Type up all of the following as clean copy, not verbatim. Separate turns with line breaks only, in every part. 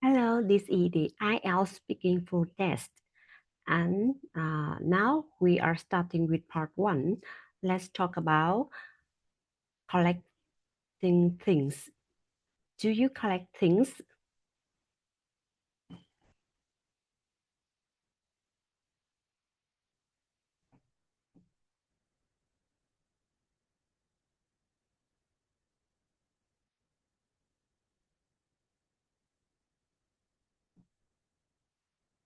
Hello, this is the IELTS Speaking full test. And now we are starting with part one. Let's talk about collecting things. Do you collect things?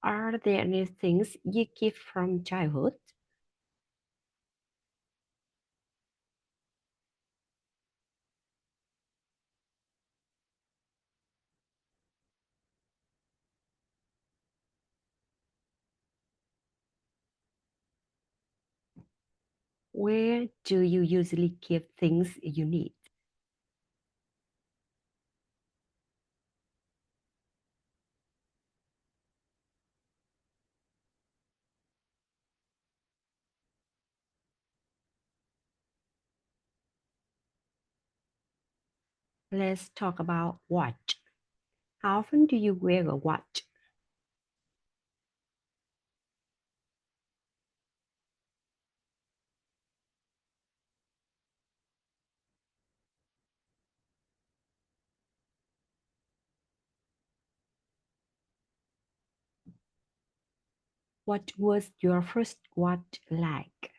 Are there any things you keep from childhood? Where do you usually keep things you need? Let's talk about watch. How often do you wear a watch? What was your first watch like?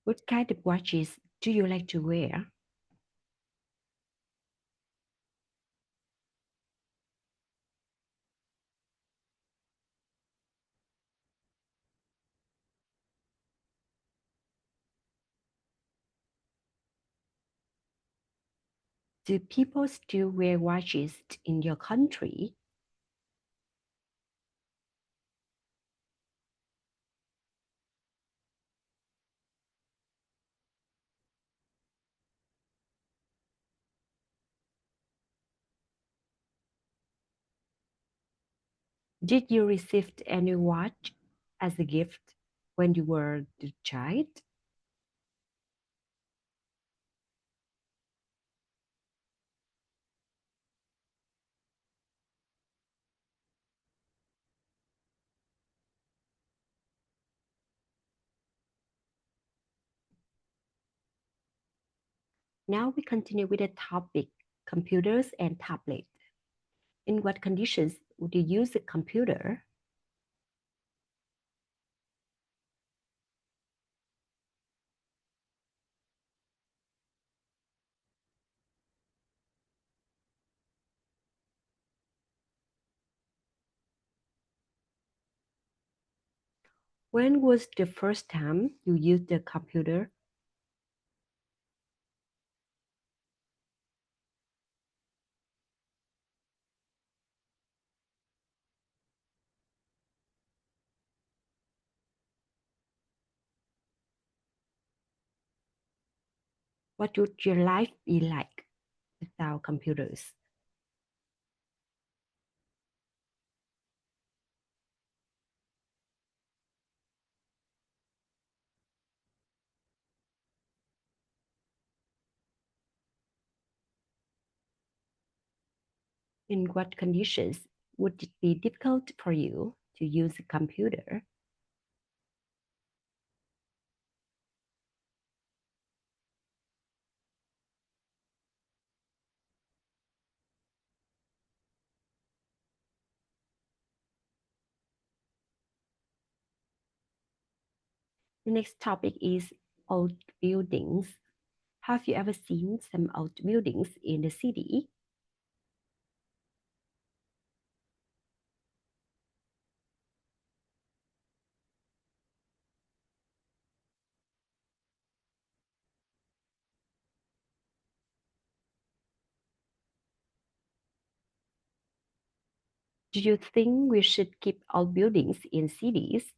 What kind of watches do you like to wear? Do people still wear watches in your country? Did you receive any watch as a gift when you were a child? Now we continue with the topic computers and tablet. In what conditions would you use a computer? When was the first time you used a computer? What would your life be like without computers? In what conditions would it be difficult for you to use a computer? The next topic is old buildings. Have you ever seen some old buildings in the city? Do you think we should keep old buildings in cities?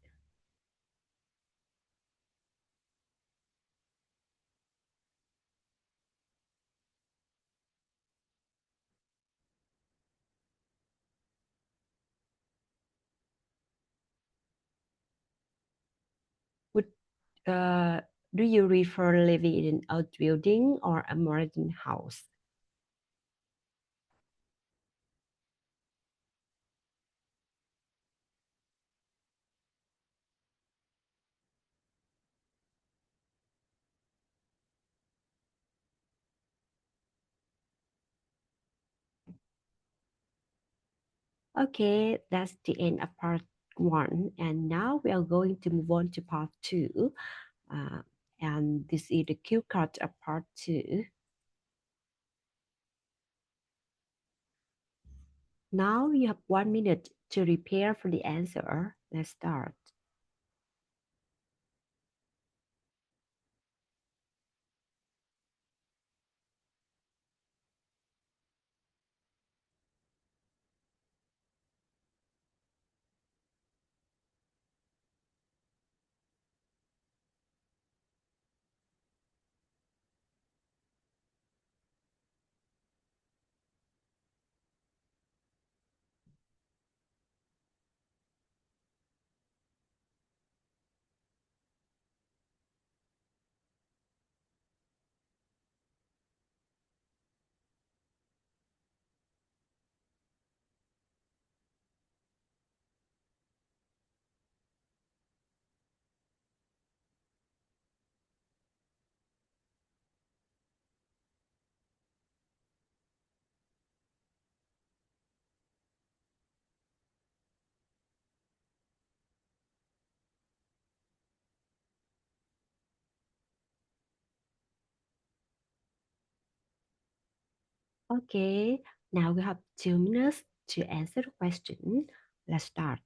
Uh, do you prefer living in an old building or a modern house? Okay, that's the end of part one. And now we are going to move on to part two. Uh, and this is the cue card of part two. Now you have 1 minute to prepare for the answer. Let's start. Okay, now we have 2 minutes to answer the question. Let's start.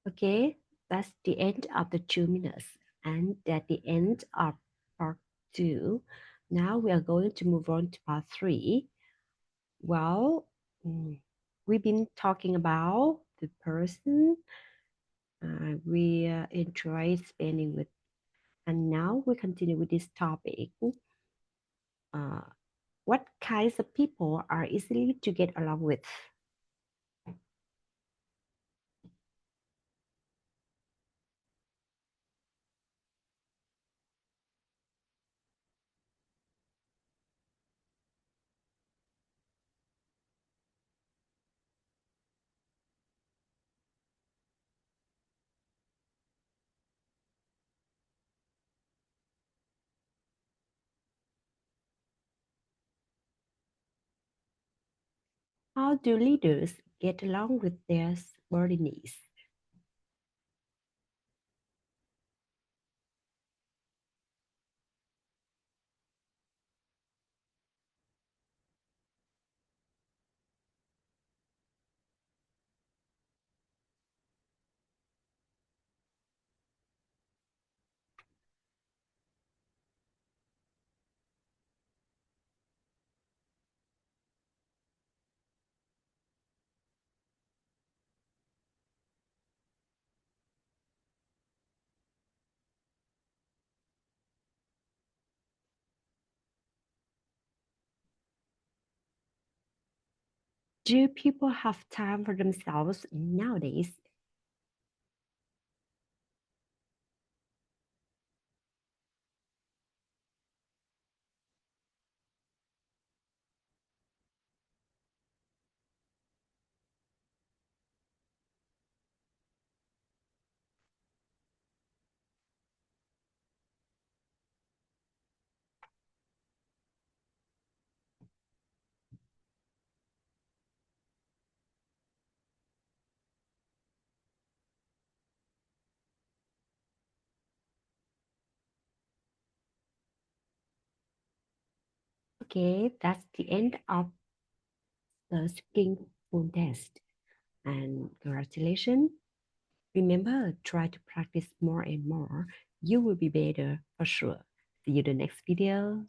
Okay, that's the end of the 2 minutes. And at the end of part two, now we are going to move on to part three. Well, we've been talking about the person we enjoy spending with, and now we continue with this topic. Uh, what kinds of people are easily to get along with? How do leaders get along with their subordinates? Do people have time for themselves nowadays? Okay, that's the end of the speaking full test. And congratulations. Remember, try to practice more and more. You will be better for sure. See you in the next video.